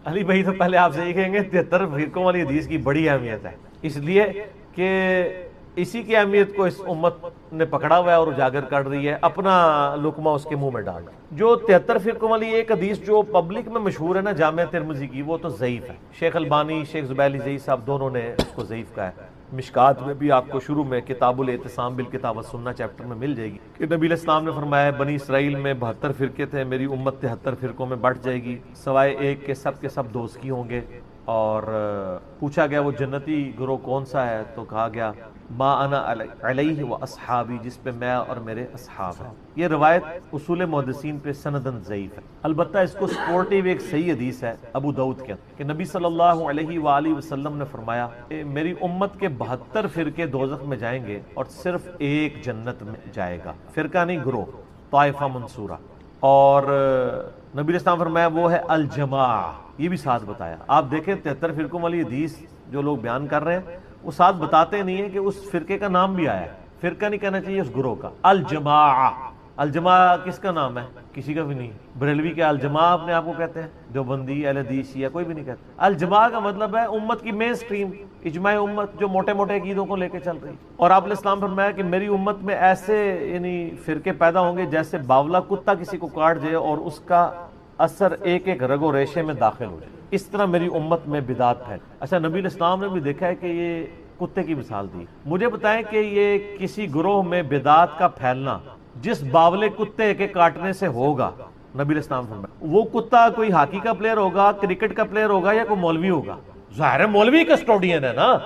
علی بھائی تو پہلے آپ سے یہ کہیں گے 73 فرقوں والی حدیث کی بڑی اہمیت ہے، اس لیے کہ اسی کی اہمیت کو اس امت نے پکڑا ہوا ہے اور اجاگر کر رہی ہے، اپنا لقمہ اس کے منہ میں ڈال۔ جو 73 فرقوں والی ایک حدیث جو پبلک میں مشہور ہے نا جامع ترمذی کی، وہ تو ضعیف ہے۔ شیخ البانی، شیخ زبیلی ضعیف صاحب دونوں نے اس کو ضعیف کہا ہے۔ مشکات میں بھی آپ کو شروع میں کتاب الاعتصام بالکتاب والسنہ چیپٹر میں مل جائے گی کہ نبی علیہ السلام نے فرمایا بنی اسرائیل میں 72 فرقے تھے، میری امت 73 فرقوں میں بٹ جائے گی، سوائے ایک کے سب دوزخی ہوں گے۔ اور پوچھا گیا وہ جنتی گروہ کون سا ہے، تو کہا گیا ما انا علیہ و اصحابی، جس پہ میں اور میرے اصحاب ہیں۔ یہ روایت اصول محدثین پہ سندن ضعیف ہے، البتہ اس کو سپورٹیو ایک صحیح حدیث ہے ابو داؤد کے کہ نبی صلی اللہ علیہ وآلہ وسلم نے فرمایا کہ میری امت کے 72 فرقے دوزخ میں جائیں گے اور صرف ایک جنت میں جائے گا، فرقہ نہیں گروہ، طائفہ منصورہ۔ اور نبی علیہ السلام فرمایا وہ ہے الجماع، یہ بھی ساتھ بتایا۔ آپ دیکھیں 73 فرقوں والی حدیث جو لوگ بیان کر رہے ہیں وہ ساتھ بتاتے نہیں ہیں کہ اس فرقے کا نام بھی آیا ہے، فرقہ نہیں کہنا چاہیے اس گروہ کا، الجماع۔ الجماع کس کا نام ہے؟ کسی کا بھی نہیں۔ بریلوی کے الجماع اپنے آپ کو کہتے ہیں، دیوبندی، اہل حدیث یا کوئی بھی نہیں کہتا۔ الجماع کا مطلب ہے امت کی مین سٹریم، اجماع امت جو موٹے موٹے عقیدوں کو لے کے چل رہی۔ اور آپ علیہ السلام فرمایا کہ میری امت میں ایسے یعنی فرقے پیدا ہوں گے جیسے باولا کتا کسی کو کاٹ جائے اور اس کا اثر ایک ایک رگ و ریشے میں داخل ہو جائے، اس طرح میری امت میں بدعت پھیل۔ اچھا، نبی علیہ السلام نے بھی دیکھا ہے کہ یہ کتے کی مثال دی، مجھے بتائیں کہ یہ کسی گروہ میں بدعت کا پھیلنا جس باولے کتے کے کاٹنے سے ہوگا، نبی علیہ السلام فرمایا وہ کتا کوئی ہاکی کا پلیئر ہوگا، کرکٹ کا پلیئر ہوگا یا کوئی مولوی ہوگا؟ ظاہر ہے مولوی کسٹوڈین ہے نا،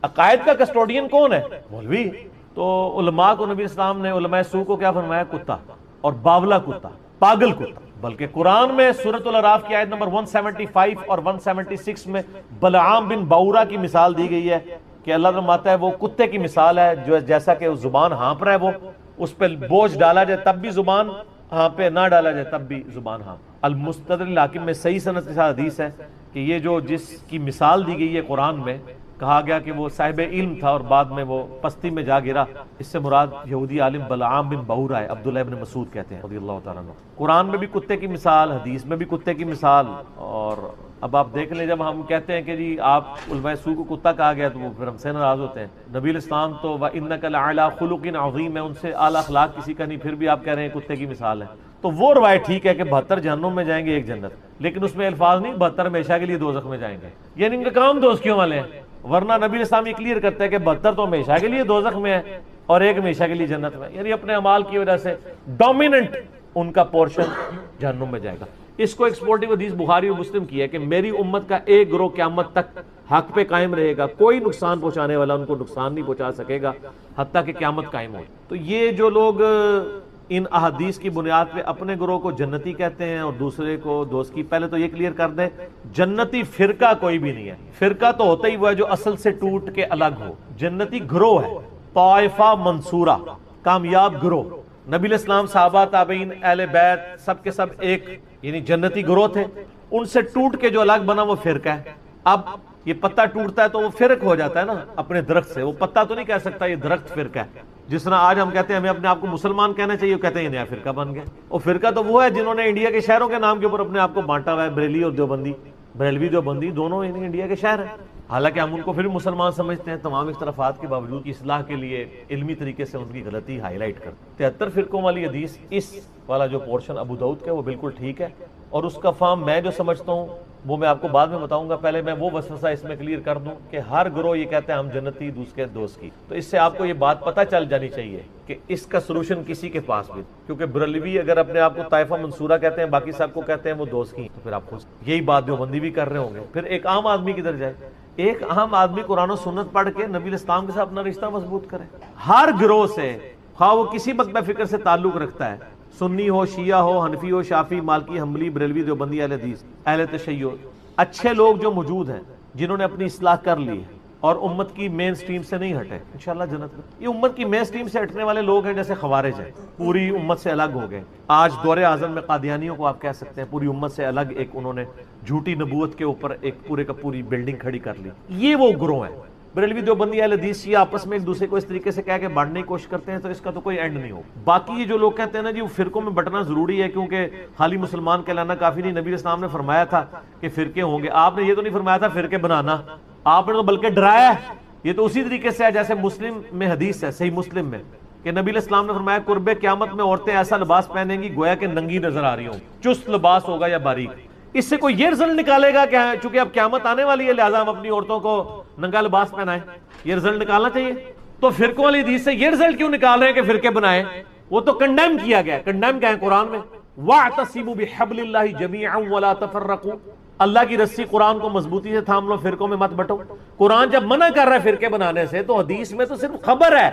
عقائد کا کسٹوڈین کون ہے؟ مولوی۔ تو علماء کو نبی اسلام نے، علماء سو کو کیا فرمایا؟ کتا، اور باولا کتا، پاگل کتا۔ بلکہ قرآن میں سورۃ الاعراف کی آیت نمبر 175 اور 176 میں بلعام بن باورا کی مثال دی گئی ہے کہ اللہ فرماتا ہے وہ کتے کی مثال ہے جو جیسا کہ زبان ہانپ رہا ہے، وہ اس پہ بوجھ ڈالا جائے تب بھی زبان ہانپے، نہ ڈالا جائے تب بھی زبان ہانپ۔ المستدرک الحاکم میں صحیح سند کے ساتھ حدیث ہے کہ یہ جو جس کی مثال دی گئی ہے قرآن میں، کہا گیا کہ وہ صاحب علم تھا اور بعد میں وہ پستی میں جا گرا، اس سے مراد یہودی عالم بلعام بن باورا ہے، عبداللہ ابن مسعود کہتے ہیں رضی اللہ تعالیٰ عنہ۔ قرآن میں بھی کتے کی مثال، حدیث میں بھی کتے کی مثال۔ اور اب آپ دیکھ لیں جب ہم کہتے ہیں کہ جی آپ علماء سو کو کتا کہا گیا تو وہ پھر ہم سے ناراض ہوتے ہیں۔ نبی علیہ السلام تو وَإِنَّكَ لَعَلَىٰ خُلُقٍ عَظِيمٍ ہے، ان سے اعلیٰ اخلاق کسی کا نہیں، پھر بھی آپ کہہ رہے ہیں کتے کی مثال ہے۔ تو وہ روایت ٹھیک ہے کہ 72 جہنم میں جائیں گے، ایک جنت، لیکن اس میں الفاظ نہیں 72 ہمیشہ کے لیے دوزخ میں جائیں گے، یعنی ان کا کام دوزخیوں والے ہیں۔ ورنہ نبی علیہ السلام یہ کلیئر کرتا ہے کہ 72 تو ہمیشہ کے لیے دوزخ میں ہے اور ایک ہمیشہ کے لیے جنت میں، یعنی اپنے اعمال کی وجہ سے ڈومیننٹ ان کا پورشن جہنم میں جائے گا۔ اس کو ایکسپورٹیو حدیث بخاری اور مسلم کی ہے کہ میری امت کا ایک گروہ قیامت تک حق پہ قائم رہے گا، کوئی نقصان پہنچانے والا ان کو نقصان نہیں پہنچا سکے گا حتیٰ کہ قیامت قائم ہو۔ تو یہ جو لوگ ان احادیث کی بنیاد پہ اپنے گروہ کو جنتی کہتے ہیں اور دوسرے کو دوزخی، پہلے تو یہ کلیئر کر دیں جنتی فرقہ کوئی بھی نہیں ہے، فرقہ تو ہوتا ہی وہ ہے جو اصل سے ٹوٹ کے الگ ہو، جنتی گروہ ہے، طائفہ منصورہ، کامیاب گروہ۔ نبی علیہ السلام، صحابہ، تابعین، اہل بیت سب کے سب ایک یعنی جنتی گروہ تھے، ان سے ٹوٹ کے جو الگ بنا وہ فرقہ ہے۔ اب یہ پتہ ٹوٹتا ہے تو وہ فرق ہو جاتا ہے نا اپنے درخت سے، وہ پتہ تو نہیں کہہ سکتا یہ درخت فرقہ ہے۔ جس طرح آج ہم کہتے ہیں ہمیں اپنے آپ کو مسلمان کہنا چاہیے، وہ کہتے ہیں یہ نیا فرقہ بن گیا۔ اور فرقہ تو وہ ہے جنہوں نے انڈیا کے شہروں کے نام کے اوپر اپنے آپ کو بانٹا ہوا ہے، بریلی اور دیوبندی، بریلوی دیوبندی دونوں انڈیا کے شہر ہیں، حالانکہ ہم ان کو پھر مسلمان سمجھتے ہیں۔ تمام اختلافات کے باوجود کی اصلاح کے لیے علمی طریقے سے ان کی غلطی ہائی لائٹ کرتے۔ 73 فرقوں والی حدیث اس والا جو پورشن ابو داؤد کا وہ بالکل ٹھیک ہے، اور اس کا فہم میں جو سمجھتا ہوں وہ میں آپ کو بعد میں بتاؤں گا، پہلے میں وہ وسوسہ اس میں کلیئر کر دوں کہ ہر گروہ یہ کہتے ہیں ہم جنتی، دوسرے دوزخی، تو اس سے آپ کو یہ بات پتہ چل جانی چاہیے کہ اس کا سلوشن کسی کے پاس بھی، کیونکہ بریلوی اگر اپنے آپ کو طائفہ منصورہ کہتے ہیں، باقی سب کو کہتے ہیں وہ دوزخی، تو پھر آپ خود یہی بات دیوبندی بھی کر رہے ہوں گے۔ پھر ایک عام آدمی کدھر جائے؟ ایک عام آدمی قرآن و سنت پڑھ کے نبی علیہ السلام کے ساتھ اپنا رشتہ مضبوط کرے، ہر گروہ سے، خواہ وہ کسی مکتب فکر سے تعلق رکھتا ہے، سنی ہو، شیعہ ہو، حنفی ہو، شافعی، مالکی، حنبلی، بریلوی، دیوبندی، اہل حدیث، اہل تشیع، اچھے لوگ جو موجود ہیں جنہوں نے اپنی اصلاح کر لی ہے اور امت کی مین سٹریم سے نہیں ہٹے، انشاءاللہ جنت میں۔ یہ امت کی مین سٹریم سے ہٹنے والے لوگ ہیں جیسے خوارج ہیں، پوری امت سے الگ ہو گئے۔ آج دور اعظم میں قادیانیوں کو آپ کہہ سکتے ہیں پوری امت سے الگ، ایک انہوں نے جھوٹی نبوت کے اوپر ایک پورے کا پوری بلڈنگ کھڑی کر لی۔ یہ وہ گروہ ہیں بریلوی دیوبندی اہل حدیث شیعہ آپس میں ایک دوسرے کو اس طریقے سے کہہ کے بانٹنے کی کوشش کرتے ہیں تو اس کا تو کوئی اینڈ نہیں ہو. باقی یہ جو لوگ کہتے ہیں نا جی وہ فرقوں میں بٹنا ضروری ہے کیونکہ خالی مسلمان کہلانا کافی نہیں, نبی اسلام نے فرمایا تھا کہ فرقے ہوں گے. آپ نے یہ تو نہیں فرمایا تھا فرقے بنانا, آپ نے تو بلکہ ڈرایا ہے. یہ تو اسی طریقے سے ہے جیسے مسلم میں حدیث ہے, صحیح مسلم میں, کہ نبی علیہ السلام نے فرمایا قرب قیامت میں عورتیں ایسا لباس پہنیں گی گویا کہ ننگی نظر آ رہی ہوں, چست لباس ہوگا یا باریک. اس سے کوئی یہ رزلٹ نکالے گا کہ چونکہ اب قیامت آنے والی ہے لہٰذا ہم اپنی عورتوں کو ننگا لباس پہنائیں, یہ رزلٹ نکالنا چاہیے؟ تو فرقوں والی حدیث سے یہ رزلٹ کیوں نکال رہے ہیں کہ فرقے بنائیں؟ وہ تو کنڈیم کیا گیا. کنڈیم کیا ہے قرآن میں؟ وَاعْتَصِمُوا بِحَبْلِ اللَّهِ جَمِيعًا وَلَا تَفَرَّقُوا, اللہ کی رسی قرآن کو مضبوطی سے تھام لو, فرقوں میں مت بٹو. قرآن جب منع کر رہا ہے فرقے بنانے سے تو حدیث میں تو صرف خبر ہے,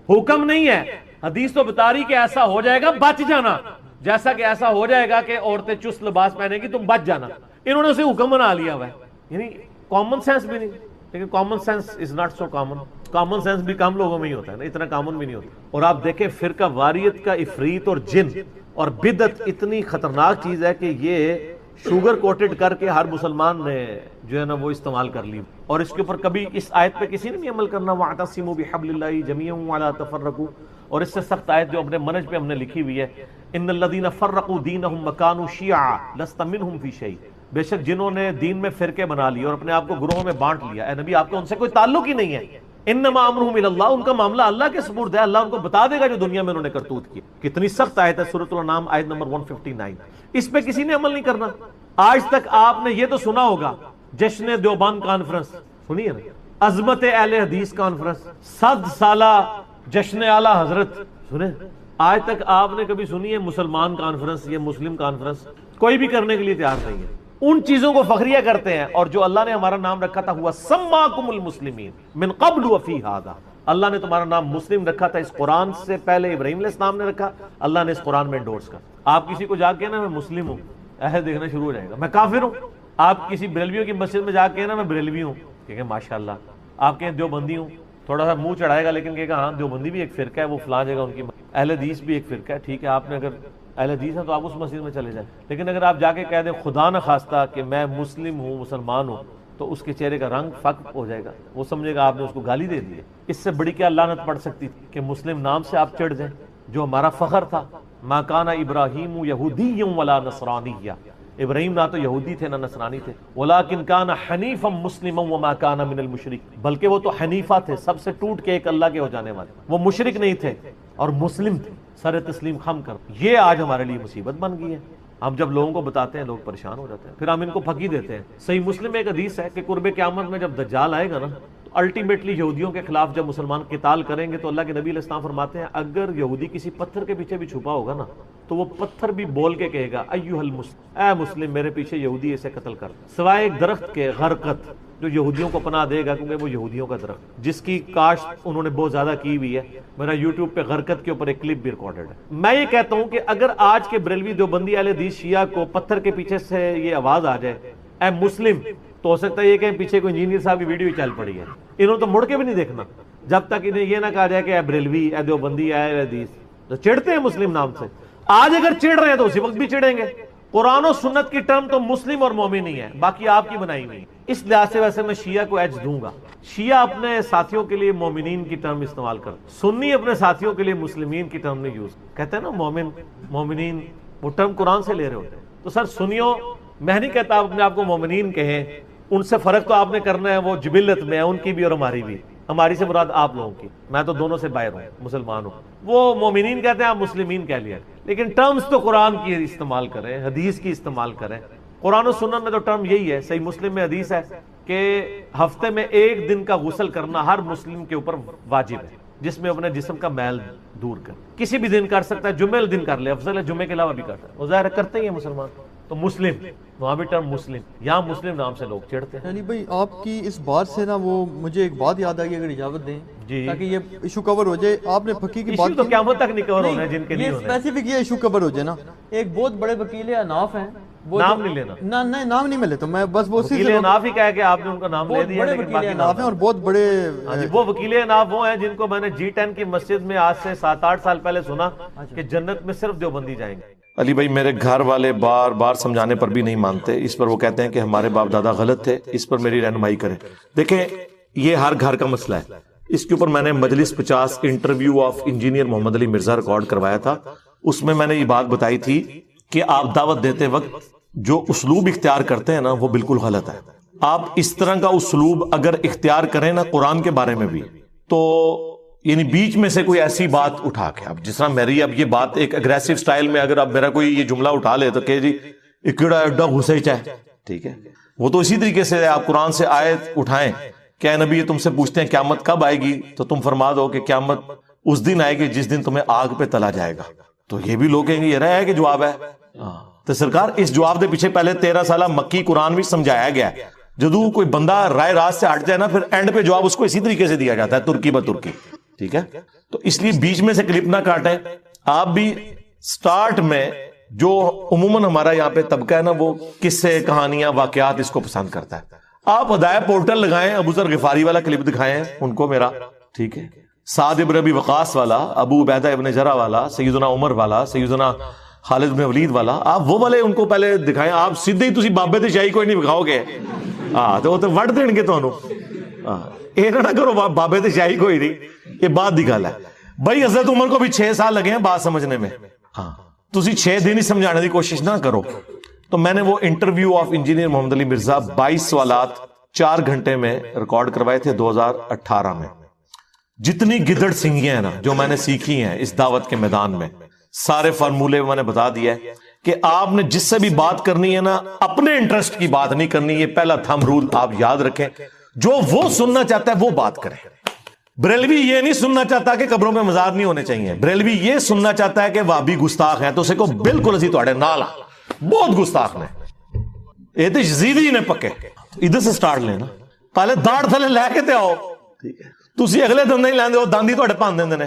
حکم نہیں ہے. حدیث تو بتا رہی کہ ایسا ہو جائے گا بچ جانا, جیسا کہ ایسا ہو جائے گا کہ عورتیں چست لباس پہنیں گی تم بچ جانا. انہوں نے اسے حکم بنا لیا ہوا ہے, یعنی کامن سینس بھی نہیں. لیکن common sense is not so common, common sense بھی کم لوگوں میں ہی ہوتا ہے نا, اتنا کامن بھی نہیں ہوتا. اور آپ دیکھیں فرقہ واریت کا عفریت اور جن اور بدعت اتنی خطرناک چیز ہے کہ یہ شوگر کوٹڈ کر کے ہر مسلمان نے جو ہے نا وہ استعمال کر لی, اور اس کے اوپر کبھی اس آیت پہ کسی نے نہیں عمل کرنا. وَاعْتَصِمُوا بِحَبْلِ اللَّهِ جَمِيعًا وَلَا تَفَرَّقُوا, اور اس سے سخت آیت جو اپنے منج پہ ہم نے لکھی ہوئی ہے, ان الذین فرقوا دینہم وکانوا شیعا لست منہم فی شیء, بے شک جنہوں نے دین میں فرقے بنا لیے اور اپنے آپ کو گروہوں میں بانٹ لیا, اے نبی آپ کا ان سے کوئی تعلق ہی نہیں ہے. انما امرہم الی اللہ, ان کا معاملہ اللہ کے سپرد ہے, اللہ ان کو بتا دے گا جو دنیا میں انہوں نے کرتوت کی. کتنی سخت آیت ہے سورۃ الانعام آیت نمبر 159. اس پہ کسی نے عمل نہیں کرنا. آج تک آپ نے یہ تو سنا ہوگا جشن دیوبند کانفرنس سنی ہے نا, عظمت اہل حدیث کانفرنس, 100 سالہ جشن اعلی حضرت سنے. آج تک آپ نے کبھی سنی ہے مسلمان کانفرنس یا مسلم کانفرنس؟ کوئی بھی کرنے کے لیے تیار نہیں ہے. ان چیزوں کو فخریہ کرتے ہیں, اور جو اللہ نے ہمارا نام رکھا تھا ہوا سماکم المسلمین من قبل وفی ھذا, اللہ نے تمہارا نام مسلم رکھا تھا اس قرآن سے پہلے, ابراہیم علیہ السلام نے رکھا, اللہ نے اس قرآن میں انڈورس کر. آپ کسی کو جا کے نا میں مسلم ہوں ایسے دیکھنا شروع ہو جائے گا, میں کافر ہوں. آپ کسی بریلویوں کی مسجد میں جا کے نا میں بریلوی ہوں, کہے ماشاءاللہ. آپ کہیں دیوبندی ہوں, تھوڑا سا منہ چڑھائے گا لیکن کہے گا ہاں دیوبندی بھی ایک فرقہ ہے, وہ فلاں جگہ ان کی. اہل حدیث بھی ایک فرقہ ہے, ٹھیک ہے آپ نے اگر اہل حدیث ہیں تو آپ اس مسجد میں چلے جائیں. لیکن اگر آپ جا کے کہہ دیں خدا نہ خواستہ کہ میں مسلم ہوں, مسلمان ہوں, تو اس کے چہرے کا رنگ فق ہو جائے گا, وہ سمجھے گا آپ نے اس کو گالی دے دی ہے. اس سے بڑی کیا لعنت پڑ سکتی تھی کہ مسلم نام سے آپ چڑھ جائیں, جو ہمارا فخر تھا. ما کان ابراہیم یہودی ولا نصرانی, ابراہیم نہ تو یہودی تھے نہ نصرانی تھے. ولیکن کان حنیفا مسلما وما کان من المشرک, بلکہ وہ تو حنیفہ تھے, سب سے ٹوٹ کے ایک اللہ کے ہو جانے والے. وہ مشرک نہیں تھے اور مسلم تھے, سر تسلیم خم کر. یہ آج ہمارے لیے مصیبت بن گئی ہے. ہم جب لوگوں کو بتاتے ہیں لوگ پریشان ہو جاتے ہیں, پھر ہم ان کو پھکی دیتے ہیں. صحیح مسلم میں ایک حدیث ہے کہ قرب قیامت میں جب دجال آئے گا نا تو الٹیمیٹلی یہودیوں کے خلاف جب مسلمان قتال کریں گے تو اللہ کے نبی علیہ السلام فرماتے ہیں اگر یہودی کسی پتھر کے پیچھے بھی چھپا ہوگا نا تو وہ پتھر بھی بول کے کہے گا ایھا المسلم, اے مسلم میرے پیچھے یہودی اسے قتل کر, سوائے ایک درخت کے غرقت جو یہودیوں کو پناہ دے گا, کیونکہ وہ یہودیوں کا درخت جس کی کاشت انہوں نے بہت زیادہ کی ہوئی ہے. میرا یوٹیوب پہ غرقت کے اوپر ایک کلپ بھی ریکارڈڈ ہے. میں یہ کہتا ہوں کہ اگر آج کے بریلوی دیوبندی اہل حدیث شیعہ کو پتھر کے پیچھے سے یہ آواز آ جائے اے مسلم, تو ہو سکتا ہے یہ کہ پیچھے کوئی انجینئر صاحب کی ویڈیو چل پڑی ہے, انہوں تو مڑ کے بھی نہیں دیکھنا جب تک انہیں یہ نہ کہا جائے کہ اے بریلوی, اے دیوبندی, اے حدیث. تو چڑھتے ہیں مسلم نام سے, آج اگر چڑھ رہے ہیں تو اسی وقت بھی چڑھیں گے. قرآن و سنت کی ٹرم تو مسلم اور مومن ہی ہے, باقی آپ کی بنائی ہوئی. اس لحاظ سے ویسے میں شیعہ کو ایج دوں گا. شیعہ اپنے ساتھیوں کے لیے مومنین کی ٹرم استعمال کرتے, سنی اپنے ساتھیوں کے لیے مسلمین کی ٹرم نہیں یوز کہتے ہیں نا, مومن مومنین وہ ٹرم قرآن سے لے رہے ہوتے ہیں. تو سر سنیوں, میں نہیں کہتا آپ اپنے آپ کو مومنین کہیں, ان سے فرق تو آپ نے کرنا ہے, وہ جبلت میں ہے ان کی بھی اور ہماری بھی. ہماری سے مراد آپ لوگوں کی, میں تو دونوں سے باہر ہوں, مسلمان ہوں. وہ مومنین کہتے ہیں, آپ مسلمین کہہ لیا, لیکن ٹرمز تو قرآن کی استعمال کریں, حدیث کی استعمال کریں. قرآن و سنت میں تو ٹرم یہی ہے. صحیح مسلم میں حدیث ہے کہ ہفتے میں ایک دن کا غسل کرنا ہر مسلم کے اوپر واجب ہے, جس میں اپنے جسم کا میل دور کر. کسی بھی دن کر سکتا ہے, جمعے دن کر لے, افضل ہے جمعے کے علاوہ بھی کرتا ہے, وہ ظاہر کرتے ہی ہیں مسلمان. تو مسلم, وہاں بھی ٹرم مسلم, یہاں مسلم نام سے لوگ چڑھتے ہیں. یعنی بھائی آپ کی اس بات سے نا وہ مجھے ایک بات یاد آ گئی, اگر اجازت دیں جی, تاکہ یہ ایشو کور ہو جائے. آپ نے پھکی کی بات تو قیامت تک نہیں کور ہونا ہے, جن کے نہیں ہونا ہے. اسپیسیفک یہ ایشو کور ہو جائے نا. ایک بہت بڑے وکیل اناف ہیں, وہ نام نہیں لینا, نہیں نام نہیں میں لیتا, میں بس وہ وکیل اناف ہی کہا کہ آپ نے ان کا نام لے دیا, لیکن باقی اناف ہیں اور بہت بڑے. وہ وکیل اناف وہ ہیں جن کو میں نے G10 کی مسجد میں آج سے 7-8 سال پہلے سنا کہ جنت میں صرف دیوبندی جائیں گے. علی بھائی میرے گھر والے بار بار سمجھانے پر بھی نہیں مانتے, اس پر وہ کہتے ہیں کہ ہمارے باپ دادا غلط تھے, اس پر میری رہنمائی کریں. دیکھیں یہ ہر گھر کا مسئلہ ہے. اس کے اوپر میں نے مجلس 50 interview of engineer Muhammad Ali Mirza record کروایا تھا. اس میں میں نے یہ بات بتائی تھی کہ آپ دعوت دیتے وقت جو اسلوب اختیار کرتے ہیں نا وہ بالکل غلط ہے. آپ اس طرح کا اسلوب اگر اختیار کریں نا قرآن کے بارے میں بھی تو یعنی بیچ میں سے کوئی ایسی بات اٹھا کے اب جس طرح میری اب یہ بات ایک اگریسو سٹائل میں اگر اب میرا کوئی یہ جملہ اٹھا لے تو کہ جی اکڑا اڈا گھسے چاہے, ٹھیک ہے, وہ تو اسی طریقے سے آپ قرآن سے آیت اٹھائیں کہ اے نبی تم سے پوچھتے ہیں قیامت کب آئے گی تو تم فرما دو کہ قیامت اس دن آئے گی جس دن تمہیں آگ پہ تلا جائے گا. تو یہ بھی لوگ کہیں گے یہ رہا ہے کہ جواب ہے. تو سرکار اس جواب دے پیچھے پہلے 13 سالہ مکی قرآن بھی سمجھایا گیا ہے. جدو کوئی بندہ رائے راست سے ہٹ جائے نا پھر اینڈ پہ جواب اس کو اسی طریقے سے دیا جاتا ہے ترکی بترکی, ٹھیک ہے. تو اس لیے بیچ میں سے کلپ نہ کاٹیں. آپ بھی سٹارٹ میں جو عموماً ہمارا یہاں پہ طبقہ ہے نا وہ قصے کہانیاں واقعات اس کو پسند کرتا ہے. آپ ہدایہ پورٹل لگائیں, ابو ذر غفاری والا کلپ دکھائیں ان کو میرا, ٹھیک ہے, سعد ابن ابی وقاص والا, ابو عبیدہ ابن جرہ والا, سیدنا عمر والا, سیدنا خالد بن ولید والا, آپ وہ والے ان کو پہلے دکھائیں. آپ سیدھے ہی تسی بابے تے شاہی کوئی نہیں دکھاؤ گے تو وہ تو وڈ دین گے تانوں. یہ نہ کرو بابے تے شاہی کوئی نہیں, یہ بات دی گل ہے بھائی. حضرت عمر کو بھی 6 سال لگے ہیں بات سمجھنے میں, تسی 6 دن ہی سمجھانے کی کوشش نہ کرو. تو میں نے وہ انٹرویو آف انجینئر محمد علی مرزا 22 سوالات 4 گھنٹے میں ریکارڈ کروائے تھے 2018 میں. جتنی گدڑ سنگیاں ہیں نا جو میں نے سیکھی ہیں اس دعوت کے میدان میں, سارے فارمولے میں نے بتا دیا ہے کہ آپ نے جس سے بھی بات کرنی ہے نا اپنے انٹرسٹ کی بات نہیں کرنی. یہ پہلا تھم رول آپ یاد رکھیں. جو وہ سننا چاہتا ہے وہ بات کریں. بریلوی یہ نہیں سننا چاہتا کہ قبروں میں مزار نہیں ہونے چاہیے. بریلوی یہ سننا چاہتا ہے کہ وہابی گستاخ ہیں تو اسے کو بالکل اسی تواڈے نال بہت گستاخ نے یہ تو یزیدی نے پکے. ادھر سے سٹارٹ لینا, پہلے داڑ تھلے لے کے تے آؤ, ٹھیک ہے. تسی اگلے دن نہیں لیندے ہو داندی تواڈے پان دیندے نے.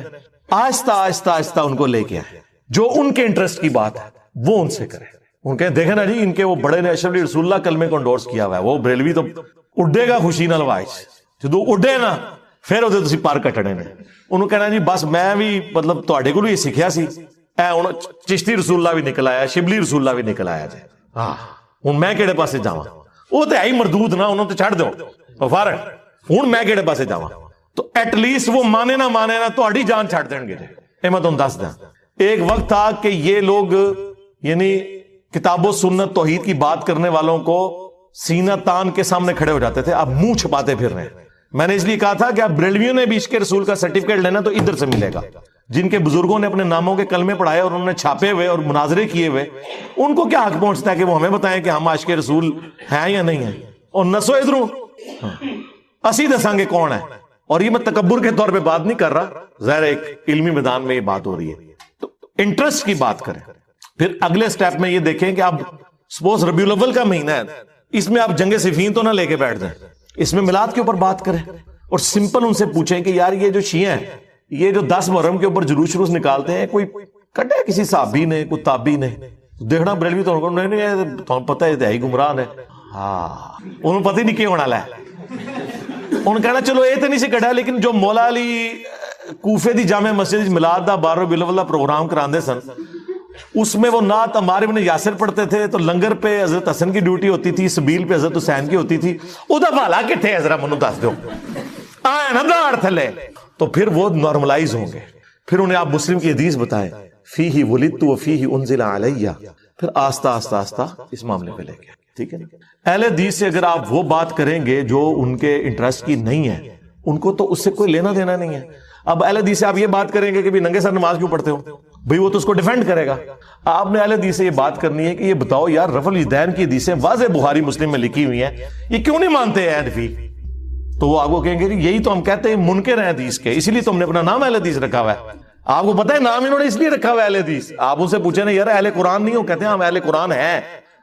آہستہ آہستہ آہستہ ان کو لے کے آئے. جو ان کے انٹرسٹ کی بات ہے وہ ان سے کرے. ان کے دیکھیں نا جی ان کے وہ بڑے نے اشرف علی رسول اللہ کلمے کو انڈورس کیا ہوا ہے. وہ بریلوی تو اڈے گا خوشی نال وائس جدو اڈے نا پھر وہ تسی پار کٹنے نے. انہوں کہنا جی بس میں بھی مطلب تواڈے کولوں یہ سیکھیا سی. اے ہن چشتی رسول اللہ بھی نکل آیا, شبلی رسول اللہ بھی نکل آیا جی. ہن میں کہڑے پاسے جاواں؟ وہ تے ہے ہی مردود نا, انہوں تے چھڈ دو فارغ. ہن میں کہڑے پاسے جاواں؟ تو ایٹ لیسٹ وہ مانے نہ تہاڈی جان چھڈ دین گے. اے میں تمہیں دس داں ایک وقت تھا کہ یہ لوگ یعنی کتاب و سنت توحید کی بات کرنے والوں کو سینہ تان کے سامنے کھڑے ہو جاتے تھے. اب منہ چھپاتے پھر رہے ہیں. میں نے اس لیے کہا تھا کہ اب بریلویوں نے بھی عشق رسول کا سرٹیفکیٹ لینا تو ادھر سے ملے گا. جن کے بزرگوں نے اپنے ناموں کے کلمے پڑھائے اور انہوں نے چھاپے ہوئے اور مناظرے کیے ہوئے, ان کو کیا حق پہنچتا ہے کہ وہ ہمیں بتائیں کہ ہم عاشق رسول ہیں یا نہیں ہیں. اور نسو ادھروں اسی دساں گے کون ہے. اور یہ میں تکبر کے طور پہ بات نہیں کر رہا, ظاہر ایک علمی میدان میں یہ بات ہو رہی ہے. تو انٹرسٹ کی بات کریں. پھر اگلے سٹیپ میں یہ دیکھیں کہ اب سپوز ربیع الاول کا مہینہ ہے, اس میں آپ جنگ صفین تو نہ لے کے بیٹھ دیں, اس میں میلاد کے اوپر بات کریں اور سمپل ان سے پوچھیں کہ یار یہ جو شیعہ ہیں یہ جو 10 محرم کے اوپر جلوس نکالتے ہیں کوئی کٹے کسی صحابی نے کوئی تابعی نے. دیکھنا بریلوی تو نہیں پتہ ہے ہی گمراہ نے. انہوں پتہ ہی نہیں کیا ہونا ہے. انہوں کہنا چلو یہ تو نہیں سے کٹا, لیکن جو مولا علی کوفے دی جامع مسجد میلاد دا 12 ربیع الاول پروگرام کراندے سن, اس میں وہ نعت عمار بن یاسر پڑھتے تھے تو لنگر پہ حضرت حسن کی ڈیوٹی ہوتی تھی, سبیل پہ حضرت حسین کی ہوتی تھی. او دا والا کتھے ہے ذرا منو دس دو آئے نا داڑ تھلے. تو پھر وہ نارملائز ہوں گے. پھر انہیں آپ مسلم کی حدیث بتائیں فیہ ولدت و فیہ انزل علیہ, پھر آستہ آستہ آستہ اس معاملے پہ لے کے, ٹھیک ہے. اہل حدیث سے اگر آپ وہ بات کریں گے جو ان کے انٹرسٹ کی نہیں ہے, ان کو تو اس سے کوئی لینا دینا نہیں ہے. اب اہل حدیث سے آپ یہ بات کریں گے کہ بھی ننگے سر نماز کیوں پڑھتے ہو, بھئی وہ تو اس کو ڈیفینڈ کرے گا. آپ نے اہل حدیث سے یہ بات کرنی ہے کہ یہ بتاؤ یار رفع الیدین کی حدیثیں واضح بخاری مسلم میں لکھی ہوئی ہیں, یہ کیوں نہیں مانتے ہیں حنفی؟ تو وہ آپ کو کہیں گے یہی تو ہم کہتے ہیں منکر ہیں حدیث کے, اسی لیے تو ہم نے اپنا نام اہل حدیث رکھا ہوا ہے. آپ کو پتہ ہے نام انہوں نے اس لیے رکھا ہوا ہے اہل حدیث. آپ ان سے پوچھیں نا یار اہل قرآن نہیں ہو, کہتے ہیں ہم اہل قرآن ہیں,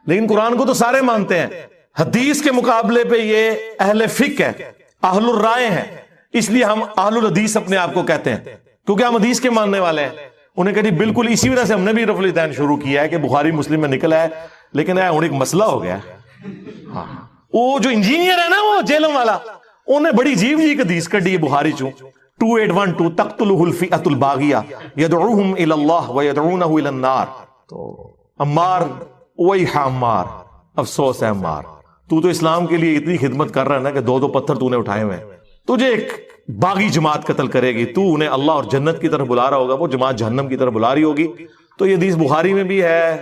لیکن قرآن کو تو سارے مانتے ہیں. حدیث کے مقابلے پہ یہ اہل فقہ ہے, اہل الرائے ہیں, اس لیے ہم اہل الحدیث اپنے آپ کو کہتے ہیں کیونکہ ہم حدیث کے ماننے والے ہیں. انہیں کہا جی بالکل اسی وجہ سے ہم نے بھی رفع الیدین شروع کیا ہے کہ بخاری مسلم میں نکلا ہے, لیکن ایک مسئلہ ہو گیا. وہ جو انجینئر ہے نا وہ جیلوں والا, انہیں بڑی عجیب جی حدیث کڈی ہے بخاری چوں 2812 تقتلہ الفئۃ الباغیہ یدعوہم الی اللہ ویدعونہ الی النار. تو عمار ویح عمار, افسوس ہے عمار, تو اسلام کے لیے اتنی خدمت کر رہا ہے نا کہ 2 پتھر تو نے اٹھائے ہوئے ہیں, تجھے ایک باغی جماعت قتل کرے گی، تو انہیں اللہ اور جنت کی طرف بلا رہا ہوگا، وہ جماعت جہنم کی طرف بلا رہی ہوگی. تو یہ حدیث بخاری میں بھی ہے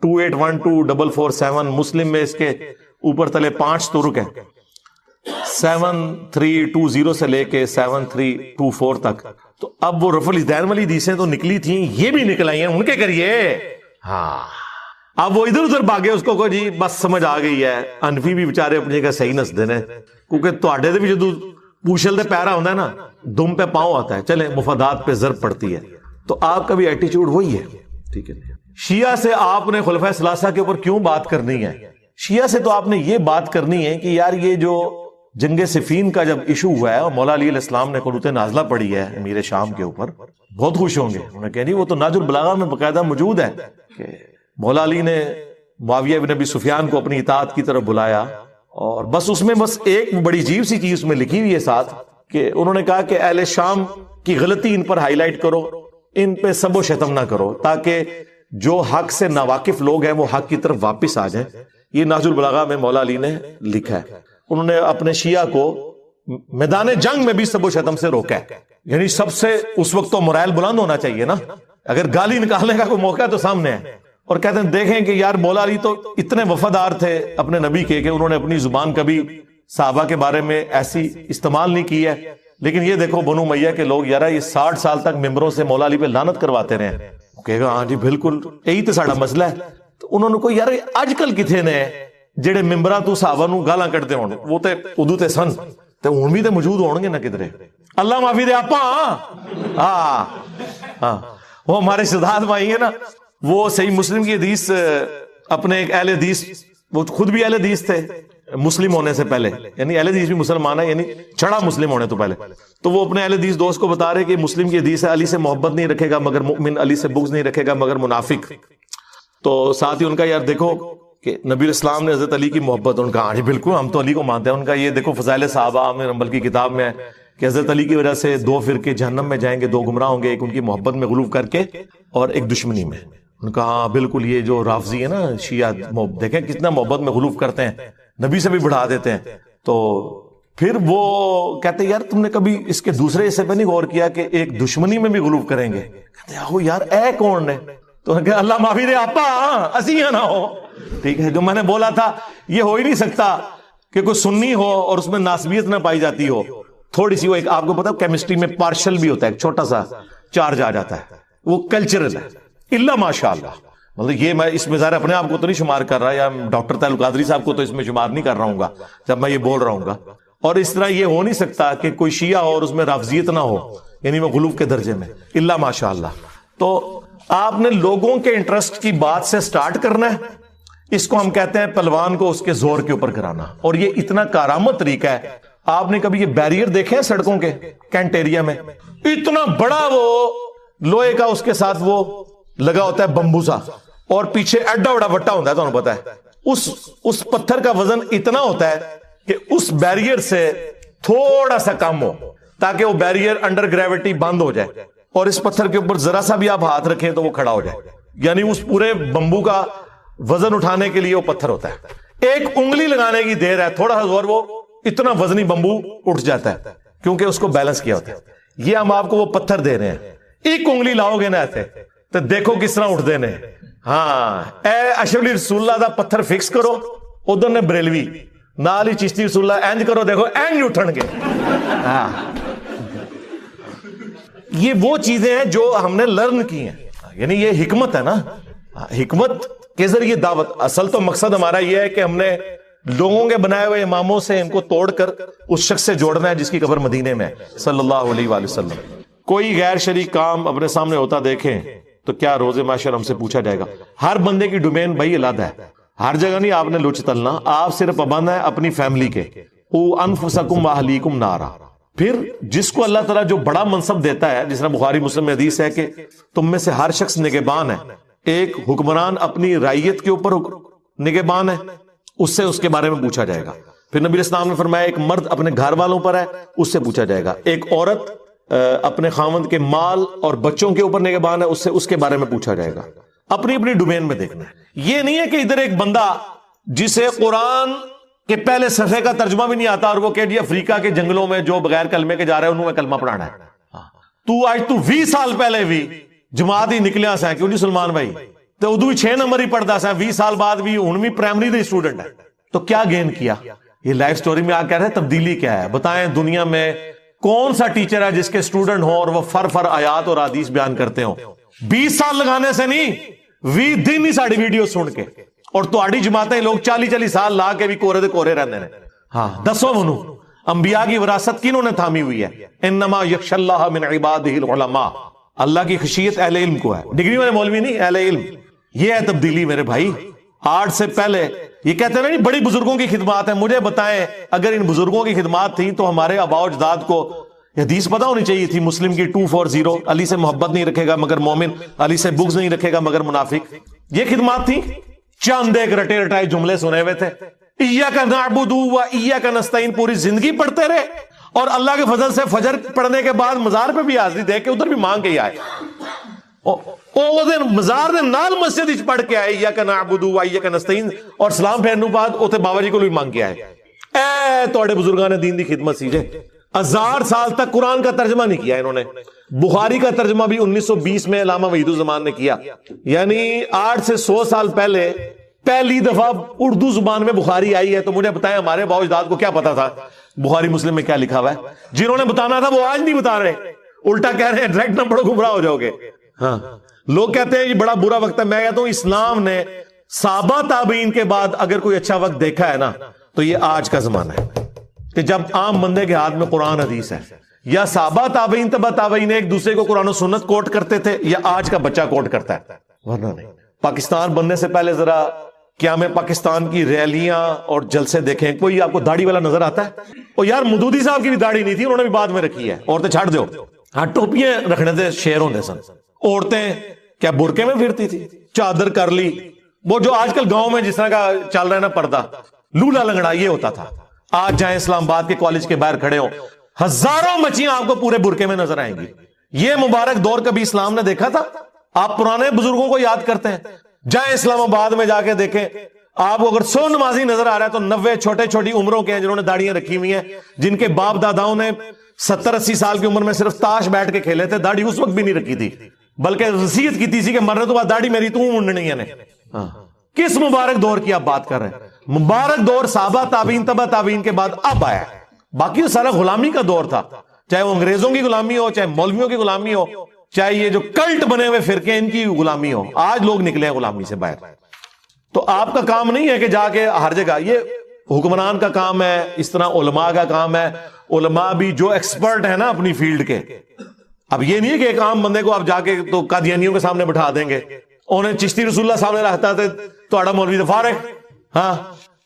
28124447، مسلم میں اس کے اوپر تلے 5 طرق ہیں، 7320 سے لے کے 7324 تک. تو اب وہ رفع الیدین والی حدیثیں تو نکلی تھیں، یہ بھی نکل آئی ہیں، ان کے کریے. ہاں اب وہ ادھر ادھر بھاگے، اس کو جی بس سمجھ آ گئی ہے. انفی بھی بےچارے اپنی جگہ صحیح نسدے نے، کیونکہ تواڈے دے بھی جدو پوچھل دے پیرا ہوتا ہے نا، دم پہ پاؤں آتا ہے. چلیں مفادات پہ ضرب پڑتی ہے، تو آپ کا بھی ایٹیچیوڈ وہی ہے. ٹھیک ہے، شیعہ سے آپ نے خلفائے ثلاثہ کے اوپر کیوں بات کرنی ہے؟ شیعہ سے تو آپ نے یہ بات کرنی ہے کہ یار یہ جو جنگ صفین کا جب ایشو ہوا ہے اور مولا علی علیہ السلام نے قنوت نازلہ پڑھی ہے امیر شام کے اوپر، بہت خوش ہوں گے. انہوں نے کہا جی وہ تو ناج البلاغہ میں باقاعدہ موجود ہے کہ مولا علی نے معاویہ بن ابی سفیان کو اپنی اطاعت کی طرف بلایا، اور بس اس میں بس ایک بڑی عجیب سی چیز میں لکھی ہوئی ہے ساتھ، کہ انہوں نے کہا کہ اہل شام کی غلطی ان پر ہائی لائٹ کرو، ان پہ سب و شتم نہ کرو، تاکہ جو حق سے ناواقف لوگ ہیں وہ حق کی طرف واپس آ جائیں. یہ ناج البلاغہ میں مولا علی نے لکھا ہے. انہوں نے اپنے شیعہ کو میدان جنگ میں بھی سب و شتم سے روکا ہے. یعنی سب سے اس وقت تو morale بلند ہونا چاہیے نا، اگر گالی نکالنے کا کوئی موقع ہے تو سامنے ہے. اور کہتے ہیں دیکھیں کہ یار مولا علی تو اتنے وفادار تھے اپنے نبی کے کہ انہوں نے اپنی زبان کبھی صحابہ کے بارے میں ایسی استعمال نہیں کی ہے. لیکن یہ دیکھو بنو امیہ کے لوگ یار یہ 60 سال تک ممبروں سے مولا علی پہ لعنت کرواتے رہے. کہے گا ہاں جی بالکل یہی تو ساڑا مسئلہ ہے. تو انہوں نے کوئی یار آج کل کتنے نے جڑے ممبراں تو صحابہ نو گالاں کٹتے ہون، وہ تے ادو تے سن تے ہن بھی تے موجود ہون گے نہ کدھرے. اللہ معافی دے آپا. ہاں وہ ہمارے شہزاد بھائی ہیں نا، وہ صحیح مسلم کی حدیث اپنے ایک اہل حدیث، وہ خود بھی اہل حدیث تھے مسلم ہونے سے پہلے، یعنی اہل حدیث بھی مسلمان ہے، یعنی چڑھا مسلم ہونے تو پہلے. تو وہ اپنے اہل حدیث دوست کو بتا رہے کہ مسلم کی حدیث ہے علی سے محبت نہیں رکھے گا مگر مؤمن، علی سے بغض نہیں رکھے گا مگر منافق. تو ساتھ ہی ان کا یار دیکھو کہ نبی اسلام نے حضرت علی کی محبت، ان کا ہاں جی بالکل ہم تو علی کو مانتے ہیں. ان کا یہ دیکھو فضائل صحابہ عامر حنبل کی کتاب میں ہے کہ حضرت علی کی وجہ سے 2 فرقے جہنم میں جائیں گے، 2 گمراہ ہوں گے، ایک ان کی محبت میں غلو کر کے اور ایک دشمنی میں. ان کا ہاں بالکل یہ جو رافضی ہے نا شیعہ، دیکھیں کتنا محبت میں غلو کرتے ہیں، نبی سے بھی بڑھا دیتے ہیں. تو پھر وہ کہتے ہیں یار تم نے کبھی اس کے دوسرے حصے پہ نہیں غور کیا کہ ایک دشمنی میں بھی غلو کریں گے؟ کہتے ہیں آہو یار اے کون نے؟ تو اللہ معافی دے آپا اسیاں نہ ہو. ٹھیک ہے، جو میں نے بولا تھا یہ ہو ہی نہیں سکتا کہ کوئی سنی ہو اور اس میں ناسبیت نہ پائی جاتی ہو. تھوڑی سی وہ ایک آپ کو پتا کیمسٹری میں پارشل بھی ہوتا ہے، ایک چھوٹا سا چارج آ جاتا ہے، وہ کلچرل ہے. اللہ ماشاء اللہ، مطلب یہ میں اس میں ظاہر اپنے آپ کو تو نہیں شمار کر رہا، یا ڈاکٹر تعلق قادری صاحب کو تو اس میں شمار نہیں کر رہا ہوں گا جب میں یہ بول رہا ہوں گا. اور اس طرح یہ ہو نہیں سکتا کہ کوئی شیعہ ہو اور اس میں رافضیت نہ ہو، یعنی وہ غلو کے درجے میں. اللہ ماشاء اللہ. تو آپ نے لوگوں کے انٹرسٹ کی بات سے سٹارٹ کرنا ہے. اس کو ہم کہتے ہیں پلوان کو اس کے زور کے اوپر کرانا. اور یہ اتنا کارآمد طریقہ ہے. آپ نے کبھی یہ بیریئر دیکھے ہیں سڑکوں کے کینٹ ایریا میں؟ اتنا بڑا وہ لوہے کا اس کے ساتھ وہ لگا ہوتا ہے بمبو سا، اور پیچھے ایڈا بڑا وٹا ہوتا ہے، تو پتا ہے اس پتھر کا وزن اتنا ہوتا ہے کہ اس بیریئر سے تھوڑا سا کم ہو تاکہ وہ بیریئر انڈر گریوٹی بند ہو جائے، اور اس پتھر کے اوپر ذرا سا بھی آپ ہاتھ رکھیں تو وہ کھڑا ہو جائے. یعنی اس پورے بمبو کا وزن اٹھانے کے لیے وہ پتھر ہوتا ہے. ایک انگلی لگانے کی دیر ہے، تھوڑا سا زور، وہ اتنا وزنی بمبو اٹھ جاتا ہے کیونکہ اس کو بیلنس کیا ہوتا ہے. یہ ہم آپ کو وہ پتھر دے رہے ہیں، ایک انگلی لاؤ گے نا ایسے تو دیکھو کس طرح اٹھ دینے. ہاں اے اشرف علی رسول اللہ دا پتھر فکس کرو، ادھر نے بریلوی نال ہی چشتی رسول اللہ اینج کرو، دیکھو اینج اٹھن گے. ہاں یہ وہ چیزیں ہیں جو ہم نے لرن کی ہیں. یعنی یہ حکمت ہے نا، حکمت کے ذریعے دعوت. اصل تو مقصد ہمارا یہ ہے کہ ہم نے لوگوں کے بنائے ہوئے اماموں سے ان کو توڑ کر اس شخص سے جوڑنا ہے جس کی قبر مدینے میں ہے صلی اللہ علیہ وآلہ وسلم. کوئی غیر شرعی کام اپنے سامنے ہوتا دیکھیں تو کیا روز محشر ہم سے پوچھا جائے گا؟ ہر بندے کی ڈومین بھائی علیحدہ ہے، ہر جگہ نہیں آپ نے لچ تلنا. آپ صرف پابند ہیں اپنی فیملی کے. انفسکم واہلیکم نارا. پھر جس کو اللہ تعالیٰ جو بڑا منصب دیتا ہے، جس طرح بخاری مسلم میں حدیث ہے کہ تم میں سے ہر شخص نگہبان ہے. ایک حکمران اپنی رعیت کے اوپر نگہبان ہے، اس سے اس کے بارے میں پوچھا جائے گا. پھر نبی اسلام نے فرمایا ایک مرد اپنے گھر والوں پر ہے، اس سے پوچھا جائے گا. ایک عورت اپنے خاوند کے مال اور بچوں کے اوپر نگہبان ہے، اس سے اس کے بارے میں پوچھا جائے گا. اپنی اپنی ڈومین میں دیکھنا ہے. یہ نہیں ہے کہ ادھر ایک بندہ جسے قرآن کہ پہلے صفحے کا ترجمہ بھی نہیں آتا اور وہ کہ جی افریقہ کے جنگلوں میں جو بغیر کلمے کے جا رہے ہیں انہوں میں کلمہ پڑھانا ہے. تو آج تو 20 سال پہلے بھی جماعت ہی نکلیا سا کیوں نہیں سلمان بھائی تو اردو 6 نمبر ہی پڑھتا سا 20 سال بعد بھی ہن بھی پرائمری دے اسٹوڈنٹ ہے. تو کیا گین کیا؟ یہ لائف سٹوری میں آ کہہ رہے ہیں تبدیلی کیا ہے. بتائیں دنیا میں کون سا ٹیچر ہے جس کے اسٹوڈنٹ ہوں اور وہ فر آیات اور حدیث بیان کرتے ہوں؟ 20 سال لگانے سے نہیں 20 دن ہی ساڑی ویڈیو سن کے. اور تہاڈی جماعتیں لوگ 40 سال لا کے بھی کورے دے کورے رہندے نے. ہاں دسو منو انبیاء کی وراثت کنہوں نے تھامی ہوئی ہے؟ انما یخشى اللہ من عبادہ العلماء. اللہ کی خشیت اہل علم کو ہے، ڈگری والے مولوی نہیں، اہل علم. یہ ہے تبدیلی میرے بھائی. آج سے پہلے یہ کہتے ہیں نا نہیں بڑی بزرگوں کی خدمات ہیں. مجھے بتائیں اگر ان بزرگوں کی خدمات تھیں تو ہمارے آباء و اجداد کو حدیث پتہ ہونی چاہیے تھی. مسلم کی 240 علی سے محبت نہیں رکھے گا مگر مومن، علی سے بغض نہیں رکھے گا مگر منافق. یہ خدمات تھیں. چند ایک رٹے رٹائے جملے سنے ہوئے تھے. ایاک نعبد و ایاک نستعین پوری زندگی پڑھتے رہے اور اللہ کے فضل سے فجر پڑھنے کے بعد مزار پہ بھی حاضری دے کے ادھر بھی مانگ کے آئے. مزار دے نال مسجد وچ پڑھ کے آئے ایاک نعبد و ایاک نستعین اور سلام پھیرنے بعد اوتھے بابا جی کو بھی مانگ کے آئے. اے تواڈے بزرگان دین دی خدمت سی جے. 1000 سال تک قرآن کا ترجمہ نہیں کیا انہوں نے. بخاری کا ترجمہ بھی 1920 میں علامہ وحید الزمان نے کیا. یعنی 8 سے 100 سال پہلے پہلی دفعہ اردو زبان میں بخاری آئی ہے. تو مجھے بتائیں ہمارے باؤ اجداد کو کیا پتا تھا بخاری مسلم میں کیا لکھا ہوا ہے؟ جنہوں نے بتانا تھا وہ آج نہیں بتا رہے، الٹا کہہ رہے ہیں ڈائریکٹ نہ پڑھو گمراہ ہو جاؤ گے. ہاں لوگ کہتے ہیں یہ بڑا برا وقت ہے. میں کہتا ہوں اسلام نے صحابہ تابعین کے بعد اگر کوئی اچھا وقت دیکھا ہے نا تو یہ آج کا زمانہ ہے کہ جب عام بندے کے ہاتھ میں قرآن حدیث ہے. یا صحابہ تابعین تبع تابعین ایک دوسرے کو قرآن و سنت کوٹ کرتے تھے یا آج کا بچہ کوٹ کرتا ہے، ورنہ نہیں. پاکستان بننے سے پہلے ذرا کیا میں پاکستان کی ریلیاں اور جلسے دیکھیں، کوئی آپ کو داڑھی والا نظر آتا ہے؟ اور یار مودودی صاحب کی بھی داڑھی نہیں تھی، انہوں نے بھی بعد میں رکھی ہے. عورتیں چھاڑ دو. ہاں ٹوپیاں رکھنے تھے شیر ہوندے سن. عورتیں کیا برقعے میں پھرتی تھی، چادر کر لی. وہ جو آج کل گاؤں میں جس طرح کا چل رہا ہے نا پردہ، لولا لنگڑا یہ ہوتا تھا. آج جائیں اسلام آباد کے کالج کے باہر کھڑے ہوں ہزاروں مچھیاں آپ کو پورے برقعے میں نظر آئیں گی. یہ مبارک دور کبھی اسلام نے دیکھا تھا؟ آپ پرانے بزرگوں کو یاد کرتے ہیں. جائیں اسلام آباد میں جا کے دیکھیں آپ کو اگر 100 نمازی نظر آ رہا ہے تو 90 چھوٹے چھوٹی عمروں کے ہیں جنہوں نے داڑیاں رکھی ہوئی ہیں، جن کے باپ داداؤں نے 70-80 سال کی عمر میں صرف تاش بیٹھ کے کھیلے تھے. داڑھی اس وقت بھی نہیں رکھی تھی بلکہ وصیت کی تھی کہ مرنے تو بعد داڑھی میری تو منڈنی ہے. کس مبارک دور کی آپ بات کر رہے ہیں؟ مبارک دور صحابہ تابعین تبع تابعین کے بعد اب آیا. باقی تو سارا غلامی کا دور تھا، چاہے وہ انگریزوں کی غلامی ہو، چاہے مولویوں کی غلامی ہو، چاہے یہ جو کلٹ بنے ہوئے فرقے ان کی غلامی ہو. آج لوگ نکلے ہیں غلامی سے باہر. تو آپ کا کام نہیں ہے کہ جا کے ہر جگہ، یہ حکمران کا کام ہے، اس طرح علماء کا کام ہے. علماء بھی جو ایکسپرٹ ہیں نا اپنی فیلڈ کے. اب یہ نہیں ہے کہ ایک عام بندے کو آپ جا کے تو قادیانیوں کے سامنے بٹھا دیں گے. انہیں چشتی رسول اللہ سامنے رہتا تھے تو آڑا مولوی فارغ. ہاں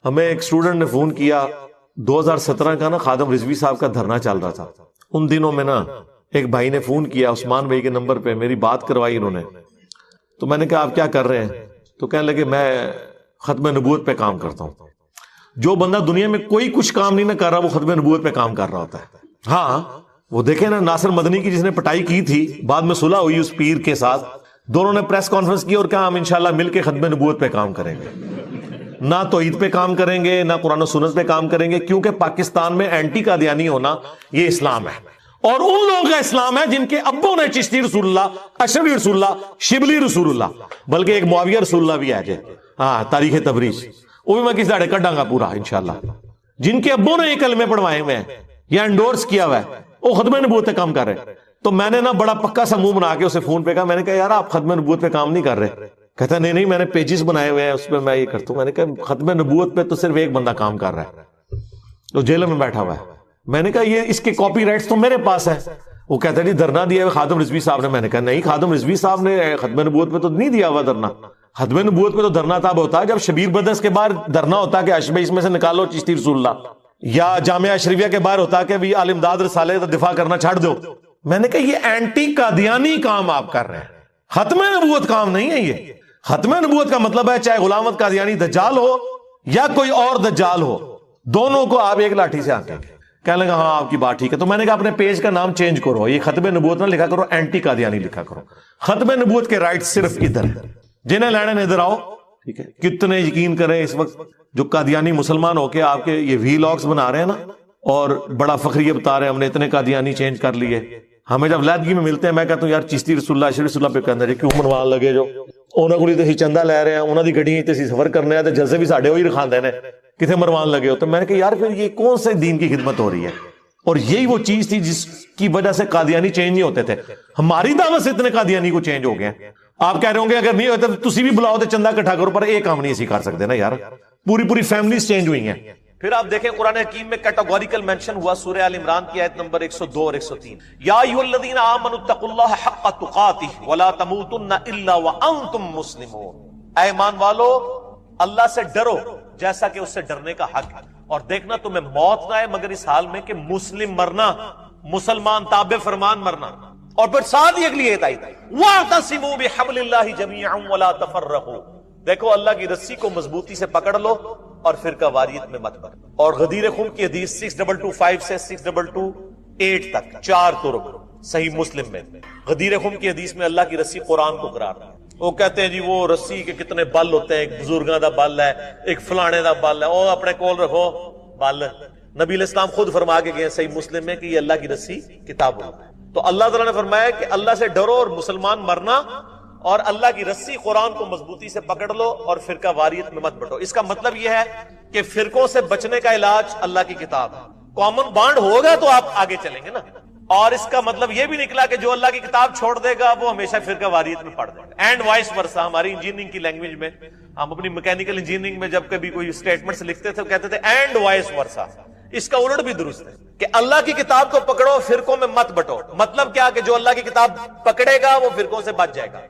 ہمیں ایک اسٹوڈنٹ نے فون کیا 2017 کا نا خادم رضوی صاحب کا دھرنا چل رہا تھا. ان دنوں میں نا ایک بھائی نے فون کیا عثمان بھائی کے نمبر پہ، میری بات کروائی انہوں نے. تو میں نے کہا آپ کیا کر رہے ہیں؟ تو کہنے لگے میں ختم نبوت پہ کام کرتا ہوں. جو بندہ دنیا میں کوئی کچھ کام نہیں نہ کر رہا وہ ختم نبوت پہ کام کر رہا ہوتا ہے. ہاں وہ دیکھیں نا ناصر مدنی کی جس نے پٹائی کی تھی، بعد میں صلح ہوئی اس پیر کے ساتھ، دونوں نے پریس کانفرنس کی اور کہا ہم انشاءاللہ مل کے ختم نبوت پہ کام کریں گے. نہ توحید پہ کام کریں گے نہ قرآن و سنت پہ کام کریں گے، کیونکہ پاکستان میں اینٹی قادیانی ہونا یہ اسلام ہے. اور ان لوگوں کا اسلام ہے جن کے ابوں نے چشتی رسول اللہ، اشرفی رسول اللہ، شبلی رسول اللہ، بلکہ ایک معاویہ رسول اللہ بھی ہے جے. ہاں تاریخ تبریز وہ بھی میں کس داڑے کڈاں گا پورا انشاءاللہ. جن کے ابوں نے یہ کلمے پڑھوائے ہوئے ہیں یا انڈورس کیا ہوا ہے وہ ختم نبوت پہ کام کر رہے ہیں. تو میں نے نا بڑا پکا سا منہ بنا کے اسے فون پہ کہا، میں نے کہا یار آپ ختم نبوت پہ کام نہیں کر رہے. کہتا نہیں میں نے پیجز بنائے ہوئے ہیں اس پہ میں یہ کرتا ہوں. میں نے کہا ختم نبوت پہ تو صرف ایک بندہ کام کر رہا ہے تو جیل میں بیٹھا ہوا ہے. میں نے کہا یہ اس کے کاپی رائٹس تو میرے پاس ہے. وہ کہتا ہے دھرنا دیا ہے خادم رضوی صاحب نے. میں نے کہا نہیں خادم رضوی صاحب نے ختم نبوت پہ تو نہیں دیا ہوا دھرنا. ختم نبوت پہ تو دھرنا تب ہوتا ہے جب شبیر بدرس کے باہر دھرنا ہوتا کہ اشبہ اس میں سے نکالو چشتی رسول اللہ، یا جامعہ اشرفیہ کے باہر ہوتا کہ بھی عالم داد رسالے کا دفاع کرنا چھاڑ دو. میں نے کہا یہ اینٹی قادیانی کام آپ کر رہے ہیں، ختم نبوت کام نہیں ہے. یہ ختم نبوت کا مطلب ہے چاہے غلام احمد قادیانی دجال ہو یا کوئی اور دجال ہو، دونوں کو آپ ایک لاٹھی سے آتے ہیں. کہنے لگا ہاں آپ کی بات ٹھیک ہے. تو میں نے کہا اپنے پیج کا نام چینج کرو، یہ ختم نبوت نہ لکھا کرو، اینٹی قادیانی لکھا کرو. ختم نبوت کے رائٹ صرف ادھر ہیں، جنہیں لینے ادھر آؤ. ٹھیک ہے. کتنے یقین کریں اس وقت جو قادیانی مسلمان ہو کے آپ کے یہ وی لاگز بنا رہے ہیں نا اور بڑا فخریہ بتا رہے ہیں ہم نے اتنے قادیانی چینج کر لیے. ہمیں جب علیحدگی میں ملتے ہیں میں کہتا ہوں یار چشتی رسول اللہ شریف رسول اللہ پہ کہنا جی کیوں منوان لگے جو انہوں کو تے چندہ لے رہے ہیں انہوں دی گڈیاں تے سفر کرنے ہیں تے جلسے بھی ساڈے ہوئی رکھاندے نے کتے مرمان لگے ہو. تو میں نے کہا یار پھر یہ کون سے دین کی خدمت ہو رہی ہے. اور یہی وہ چیز تھی جس کی وجہ سے قادیانی چینج نہیں ہوتے تھے. ہماری دعوت سے اتنے قادیانی کو چینج ہو گئے ہیں. آپ کہہ رہے ہوں گے اگر نہیں ہوتا تو تسی بھی بلاؤ تے چندہ اکٹھا کرو پر ایک کام نہیں اسی کر سکتے نا یار. پوری فیملیز چینج ہوئی ہیں. پھر آپ دیکھیں قرآن حکیم میں کیٹاگوریکل مینشن ہوا سورہ آل عمران کی آیت نمبر 102 اور 103. یا ایھا الذین آمنوا اتقوا اللہ حق تقاتہ ولا تموتن الا وانتم مسلمون. اے ایمان والو اللہ سے ڈرو جیسا کہ اس سے ڈرنے کا حق ہے اور دیکھنا تمہیں موت نہ آئے مگر اس حال میں کہ مسلم مرنا, مسلمان تابع فرمان مرنا. اور پھر ساتھ ہی اگلی ایت آئی واعتصموا بحبل اللہ جميعا ولا تفرقوا. دیکھو اللہ کی رسی کو مضبوطی سے پکڑ لو اور فرقہ واریت میں مت بنو. اور غدیر خم کی حدیث 6225 سے 6228 تک 4 طرق صحیح مسلم میں. غدیر خم کی حدیث میں اللہ کی رسی قرآن کو قرار دیا. وہ کہتے ہیں جی وہ رسی کے کتنے بل ہوتے ہیں, ایک بزرگاں دا بل ہے, ایک فلانے دا بل ہے, وہ اپنے کول رکھو بل. نبی علیہ السلام خود فرما کے گئے صحیح مسلم میں کہ یہ اللہ کی رسی کتاب ہے. تو اللہ تعالیٰ نے فرمایا کہ اللہ سے ڈرو اور مسلمان مرنا اور اللہ کی رسی قرآن کو مضبوطی سے پکڑ لو اور فرقہ واریت میں مت بٹو. اس کا مطلب یہ ہے کہ فرقوں سے بچنے کا علاج اللہ کی کتاب ہے. کامن بانڈ ہوگا تو آپ آگے چلیں گے نا. اور اس کا مطلب یہ بھی نکلا کہ جو اللہ کی کتاب چھوڑ دے گا وہ ہمیشہ فرقہ واریت میں پڑ دے گا. And vice versa. ہماری انجینئرنگ کی لینگویج میں ہم اپنی میکینیکل انجینئرنگ میں جب کبھی کوئی اسٹیٹمنٹس لکھتے تھے کہتے تھے اینڈ وائس ورسا. اس کا الٹ بھی درست ہے کہ اللہ کی کتاب کو پکڑو فرقوں میں مت بٹو. مطلب کیا کہ جو اللہ کی کتاب پکڑے گا وہ فرقوں سے بچ جائے گا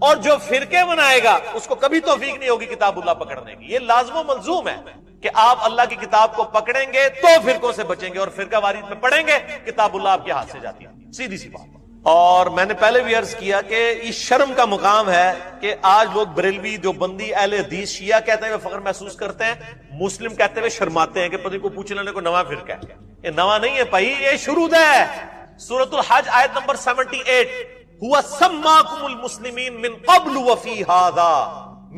اور جو فرقے بنائے گا اس کو کبھی توفیق نہیں ہوگی کتاب اللہ پکڑنے کی. یہ لازم و ملزوم ہے کہ آپ اللہ کی کتاب کو پکڑیں گے تو فرقوں سے بچیں گے اور فرقہ واریت میں پڑھیں گے کتاب اللہ آپ کے ہاتھ سے جاتی ہے. سیدھی سی بات. اور میں نے پہلے بھی عرض کیا کہ اس شرم کا مقام ہے کہ آج لوگ بریلوی دیوبندی اہل حدیث شیعہ کہتے ہوئے فخر محسوس کرتے ہیں, مسلم کہتے ہوئے شرماتے ہیں کہ پتہ کو پوچھ لینے کو نواں فرقہ ہے. یہ نواں نہیں ہے بھائی, یہ شروع ہے. سورۃ الحج آیت نمبر 78 هو سماکم المسلمین من قبل وفی ھذا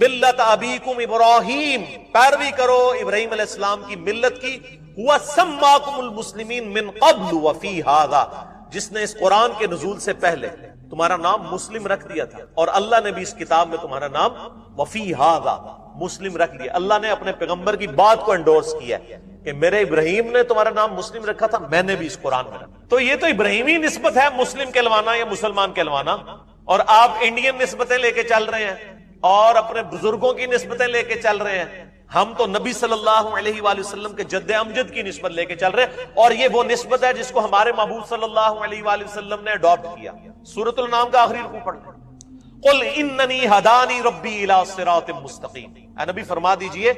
ملت ابیکم ابراہیم. پیروی کرو ابراہیم علیہ السلام کی ملت کی. هو سماکم المسلمین من قبل وفی ھذا, جس نے اس قرآن کے نزول سے پہلے تمہارا نام مسلم رکھ دیا تھا اور اللہ نے بھی اس کتاب میں تمہارا نام وفی ھذا مسلم رکھ دیا. اللہ نے اپنے پیغمبر کی بات کو انڈورس کیا کہ میرے ابراہیم نے تمہارا نام مسلم رکھا تھا, میں نے بھی اس قرآن میں رکھا. تو یہ تو ابراہیمی نسبت ہے مسلم کہلوانا یا مسلمان کہلوانا, اور آپ انڈین نسبتیں لے کے چل رہے ہیں اور اپنے بزرگوں کی نسبتیں لے کے چل رہے ہیں. ہم تو نبی صلی اللہ علیہ وآلہ وسلم کے جد امجد کی نسبت لے کے چل رہے ہیں اور یہ وہ نسبت ہے جس کو ہمارے محبوب صلی اللہ علیہ وآلہ وسلم نے اڈاپٹ کیا. سورۃ الانعام کا آخری رکوع پڑھ لیں. قل اننی ہدانی ربی الی صراط مستقیم. اے نبی فرما دیجئے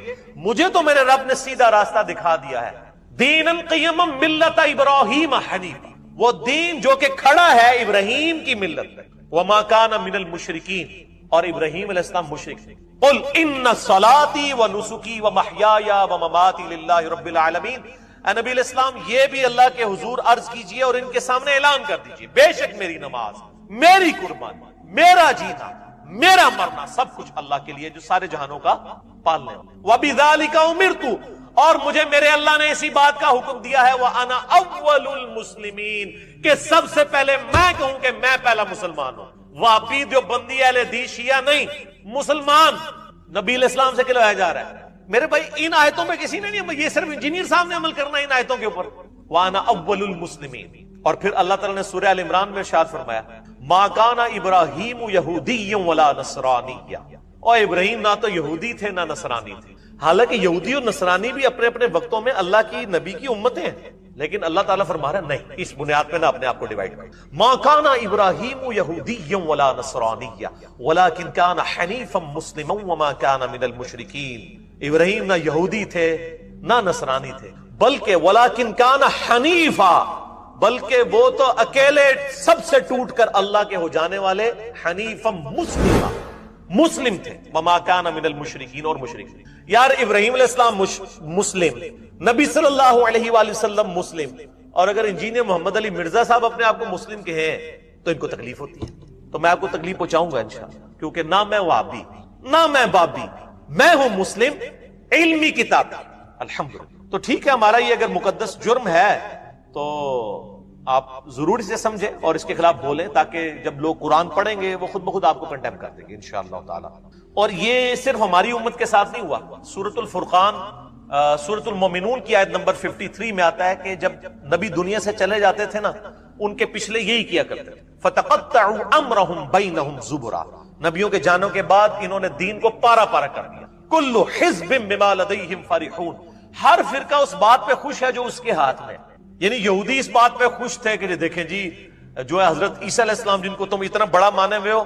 مجھے تو میرے رب نے سیدھا راستہ دکھا دیا ہے. دینا قیما ملت ابراہیم حنیفا, وہ دین جو کہ کھڑا ہے ابراہیم کی ملت پہ. وما کان من المشرکین, اور ابراہیم علیہ السلام مشرک تھے. قل ان صلاتی و نسکی و محیایا و مماتی للہ رب العالمین. اے نبی علیہ السلام یہ بھی اللہ کے حضور عرض کیجئے اور ان کے سامنے اعلان کر دیجئے بے شک میری نماز, میری قربانی, میرا جینا, میرا مرنا سب کچھ اللہ کے لیے جو سارے جہانوں کا پالنے والا. وبذالک امرت, اور مجھے میرے اللہ نے اسی بات کا حکم دیا ہے وانا اول المسلمین, کہ سب سے پہلے میں کہوں کہ میں پہلا مسلمان ہوں. واپی دیوبندی اہل حدیث شیعہ نہیں, مسلمان نبی علیہ السلام سے کہلایا جا رہا ہے. میرے بھائی ان آیتوں پہ کسی نے نہیں, یہ صرف انجینئر صاحب نے عمل کرنا ہے ان آیتوں کے اوپر. وانا اول المسلمین. اور پھر اللہ تعالیٰ نے سورہ ال عمران میں ارشاد فرمایا ما کان ابراہیم یہودی ولا نصرانی. اور ابراہیم نہ تو یہودی تھے نہ نصرانی تھے. حالانکہ یہودی اور نصرانی بھی اپنے اپنے وقتوں میں اللہ کی نبی کی امتیں ہیں, لیکن اللہ تعالیٰ فرما رہا ہے نہیں, اس بنیاد پہ نہ اپنے آپ کو ڈیوائیڈ کرو. ما کان ابراہیم یہودیا ولا نصرانیا ولکن کان حنیفا مسلما وما کان من المشرکین. ابراہیم نہ یہودی تھے نہ نصرانی تھے بلکہ ولکن کان حنیفا, بلکہ وہ تو اکیلے سب سے ٹوٹ کر اللہ کے ہو جانے والے حنیفا مسلما مسلم تھے. وما کان من المشرکین, اور مشرک تھے. یار ابراہیم علیہ السلام مسلم, نبی صلی اللہ علیہ وآلہ وسلم مسلم, اور اگر انجینئر محمد علی مرزا صاحب اپنے آپ کو مسلم کہیں تو ان کو تکلیف ہوتی ہے. تو میں آپ کو تکلیف پہنچاؤں گا انشاءاللہ, کیونکہ نہ میں وہابی, نہ میں بابی, میں ہوں مسلم علمی کتاب. الحمدللہ. تو ٹھیک ہے، ہمارا یہ اگر مقدس جرم ہے تو آپ ضرور اسے سمجھیں اور اس کے خلاف بولیں، تاکہ جب لوگ قرآن پڑھیں گے وہ خود بخود آپ کو کنڈیم کر دیں گے انشاءاللہ تعالی. اور یہ صرف ہماری امت کے ساتھ نہیں ہوا. سورۃ الفرقان سورۃ المومنون کی آیت نمبر 53 میں آتا ہے کہ جب نبی دنیا سے چلے جاتے تھے نا، ان کے پچھلے یہی کیا کرتے تھے. فَتَقَطَّعُوا أَمْرَهُمْ بَيْنَهُمْ زُبُرًا. نبیوں کے جانوں کے بعد انہوں نے دین کو پارا پارا کر دیا. كُلُّ حِزْبٍ بِمَا لَدَيْهِمْ فَرِحُونَ. ہر فرقہ اس بات پہ خوش ہے جو اس کے ہاتھ میں. یعنی یہودی اس بات پہ خوش تھے کہ دیکھیں جی جو ہے حضرت عیسیٰ علیہ السلام جن کو تم اتنا بڑا مانے ہوئے ہو،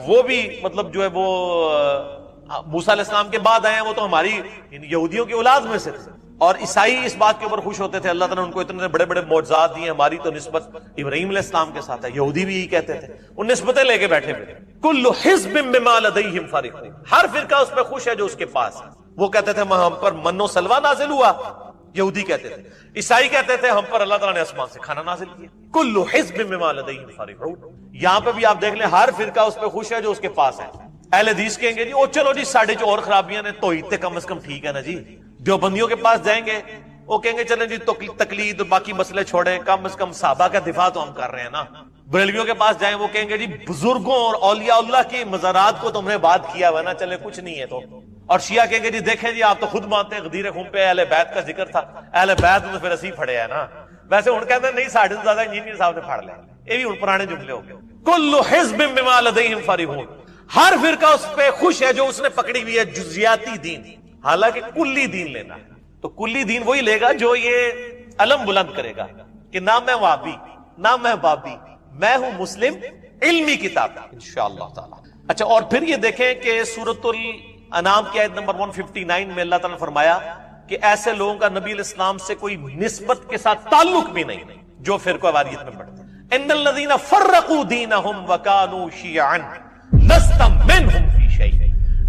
وہ بھی مطلب جو ہے وہ موسیٰ علیہ السلام کے بعد آئے ہیں، وہ تو ہماری یہودیوں کی اولاد میں سے تھے. اور عیسائی اس بات کے اوپر خوش ہوتے تھے اللہ تعالیٰ نے ان کو اتنے بڑے بڑے معجزات دیے، ہماری تو نسبت ابراہیم علیہ السلام کے ساتھ ہے. یہودی بھی یہی کہتے تھے، ان نسبتیں لے کے بیٹھے ہوئے. کل حزب بما لدیہم فرحون. ہر فرقہ اس پہ خوش ہے جو اس کے پاس ہے. وہ کہتے تھے ہم پر من و سلوہ نازل ہوا، یہودی کہتے تھے. عیسائی کہتے تھے ہم پر اللہ تعالیٰ نے آسمان سے کھانا نازل کیا. کل حزب بما لدیہم فرحون. یہاں پہ بھی آپ دیکھ لیں ہر فرقہ اس پہ خوش ہے جو اس کے پاس ہے. اہل حدیث کہیں گے جی او چلو جی ساڑھے جو اور خرابیاں نے توحید تے کم از کم ٹھیک ہے نا جی. دیوبندیوں کے پاس جائیں گے وہ کہیں گے چلیں جی تقلید باقی مسئلے چھوڑیں، کم از کم صحابہ کا دفاع تو ہم کر رہے ہیں نا. بریلویوں کے پاس جائیں وہ کہیں گے جی بزرگوں اور اولیاء اللہ کی مزارات کو تم نے بات کیا ہوا نا، چلے کچھ نہیں ہے تو. اور شیعہ کہیں گے جی دیکھیں جی آپ تو خود مانتے ہیں غدیر خون پہ اہل بیت کا ذکر تھا، اہل بیت تو پھر اسی پھڑے ہیں نا. ویسے ہن کہتے ہیں نہیں ساڑھے سے زیادہ انجینئر صاحب نے پھاڑ لیا. یہ بھی ہن پرانے جملے ہو گئے. کل حزب بما لدیہم فرحون. ہر فرقہ اس پہ خوش ہے جو اس نے پکڑی ہوئی ہے جزیاتی دین. حالانکہ کلی دین لینا ہے تو کلی دین وہی لے گا جو یہ علم بلند کرے گا کہ نہ میں وہابی نہ میں بابی، میں ہوں مسلم علمی کتاب انشاءاللہ تعالی. اچھا، اور پھر یہ دیکھیں کہ سورۃ الانعام کی آیت نمبر 159 میں اللہ تعالیٰ نے فرمایا کہ ایسے لوگوں کا نبی علیہ السلام سے کوئی نسبت کے ساتھ تعلق بھی نہیں جو فرقہ واریت میں پڑھتے ہیں. ان الذین فرقوا دینہم وکانوا شیعا لست منہم فی شیء.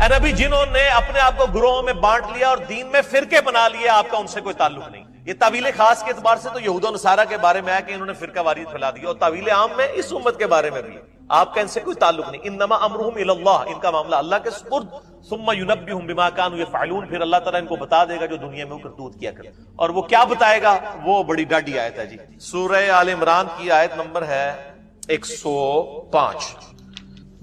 اے نبی جنہوں نے اپنے آپ کو گروہوں میں بانٹ لیا اور دین میں فرقے بنا لیے، آپ کا ان سے کوئی تعلق نہیں. یہ تعویل خاص کے اعتبار سے تو یہود و نصارہ کے بارے میں ہے کہ انہوں نے فرقہ واریت پھیلا دی، اور تعویل عام میں اس امت کے بارے میں بھی آپ کا ان سے کوئی تعلق نہیں. انما امرہم الی اللہ. ان کا معاملہ اللہ کے سپرد. ثم ینبئہم بما کانوا یفعلون. پھر اللہ تعالیٰ ان کو بتا دے گا جو دنیا میں وہ کرتوت کیا کرے. اور وہ کیا بتائے گا؟ وہ بڑی ڈاڈی آیت ہے جی. سورہ آل عمران کی آیت نمبر ہے 105.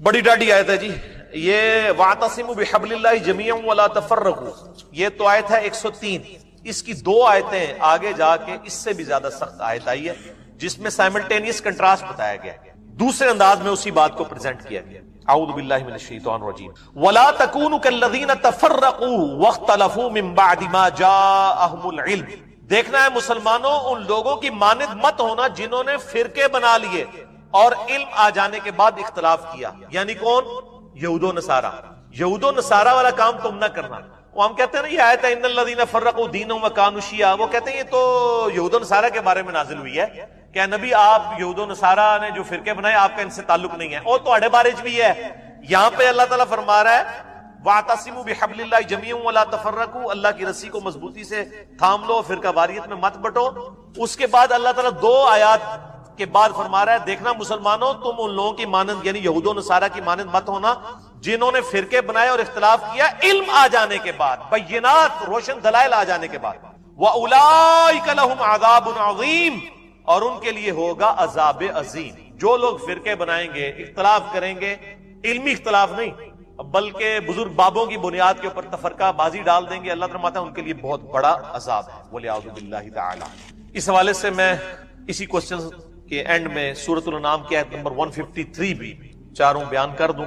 بڑی ڈاڈی آیت ہے جی. یہ وَاعْتَصِمُوا بِحَبْلِ اللَّهِ جَمِيعًا وَلَا تَفَرَّقُوا. یہ تو آیت ہے 103. اس کی دو آیتیں آگے جا کے اس سے بھی زیادہ سخت آیت آئی ہے جس میں سائملٹینیس کنٹراسٹ بتایا گیا ہے، دوسرے انداز میں اسی بات کو پریزنٹ کیا گیا. اعوذ باللہ من الشیطان الرجیم. وَلَا تَكُونُوا كَالَّذِينَ تَفَرَّقُوا وَاخْتَلَفُوا مِن بَعْدِ مَا جَاءَهُمُ الْعِلْمُ. دیکھنا ہے مسلمانوں ان لوگوں کی مانند مت ہونا جنہوں نے فرقے بنا لیے اور علم آ جانے کے بعد اختلاف کیا. یعنی کون؟ یہود و نصارہ. یہود و نصارہ والا کام تم نہ کرنا. وہ ہم کہتے ہیں نا یہ آیت ہے ان الذین فرقوا دینہم وکانوا شیعا، وہ کہتے ہیں یہ تو یہود و نصارہ کے بارے میں نازل ہوئی ہے کہ نبی آپ یہود و نصارہ نے جو فرقے بنائے آپ کا ان سے تعلق نہیں ہے. اور تواڈے بارے چ بھی ہے. یہاں پہ اللہ تعالیٰ فرما رہا ہے وَاعْتَصِمُوا بِحَبْلِ اللَّهِ جَمِيعًا وَلَا تَفَرَّقُوا. اللہ کی رسی کو مضبوطی سے تھام لو، فرقہ واریت میں مت بٹو. اس کے بعد اللہ تعالیٰ دو آیات کے بعد فرما رہا ہے دیکھنا مسلمانوں تم ان لوگوں کی مانند یعنی یہود و نصارہ کی مانند مت ہونا جنہوں نے فرقے بنائے اور اختلاف کیا علم آ جانے کے بعد، بینات روشن دلائل آ جانے کے بعد. وَأُولَئِكَ لَهُمْ عَذَابٌ عَظِيمٌ. اور ان کے لیے ہوگا عذاب عظیم. جو لوگ فرقے بنائیں گے، اختلاف کریں گے، علمی اختلاف نہیں بلکہ بزرگ بابوں کی بنیاد کے اوپر تفرقہ بازی ڈال دیں گے، اللہ تعالیٰ فرماتا ہے ان کے لیے بہت بڑا عذاب ہے. وَلِعَوْذُ بِاللَّهِ تَعَالَى. اس حوالے سے میں اسی کوسچن کے اینڈ میں سورۃ الانعام کی آیت نمبر 153 بھی چاروں بیان کر دوں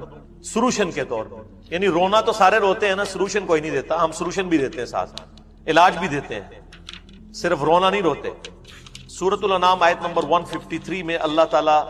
سلوشن کے طور پر. یعنی رونا تو سارے روتے ہیں نا، سلوشن کوئی نہیں دیتا. ہم سلوشن بھی دیتے ہیں، ساتھ علاج بھی دیتے ہیں، صرف رونا نہیں روتے. سورۃ الانعام آیت نمبر 153 میں اللہ تعالیٰ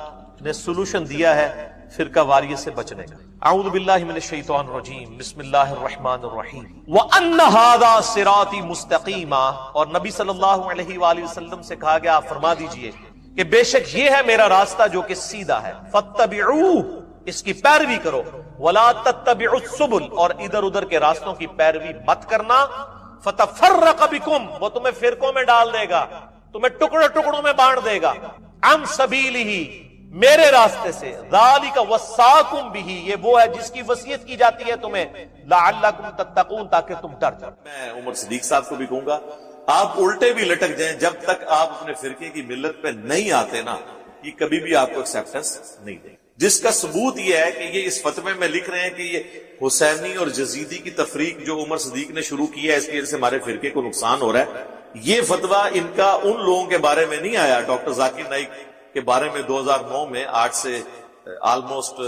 نے سلوشن دیا ہے فرقہ واریت سے بچنے کا. اعوذ باللہ من الشیطان الرجیم. بسم اللہ الرحمن الرحیم. وَأَنَّ هَذَا صِرَاطِي مُسْتَقِيمًا. اور نبی صلی اللہ علیہ وآلہ وسلم سے کہا گیا آپ فرما دیجئے کہ بے شک یہ ہے میرا راستہ جو کہ سیدھا ہے. فَاتَّبِعُوهُ. اس کی پیروی کرو. وَلَا تَتَّبِعُوا السُّبُلَ. اور ادھر ادھر کے راستوں کی پیروی مت کرنا. فَتَفَرَّقَ بِكُمْ. وہ تمہیں فرقوں میں ڈال دے گا، تمہیں ٹکڑوں ٹکڑوں میں بانٹ دے گا. عَنْ سَبِيلِهِ. میرے راستے سے، ذالک وصاکم بہ، یہ وہ ہے جس کی وصیت کی جاتی ہے تمہیں، لعلکم تتقون، تاکہ تم ڈر جاؤ۔ میں عمر صدیق صاحب کو بھی کہوں گا، آپ الٹے بھی لٹک جائیں، جب تک آپ اپنے فرقے کی ملت پہ نہیں آتے نا، یہ کبھی بھی آپ کو ایکسیپٹنس نہیں دیں گے۔ جس کا ثبوت یہ ہے کہ یہ اس فتوے میں لکھ رہے ہیں کہ یہ حسینی اور جزیدی کی تفریق جو عمر صدیق نے شروع کی ہے، اس کی وجہ سے ہمارے فرقے کو نقصان ہو رہا ہے، یہ فتویٰ ان کا ان لوگوں کے بارے میں نہیں آیا۔ ڈاکٹر ذاکر نائک کے بارے میں 2009 میں، آج سے آلموسٹ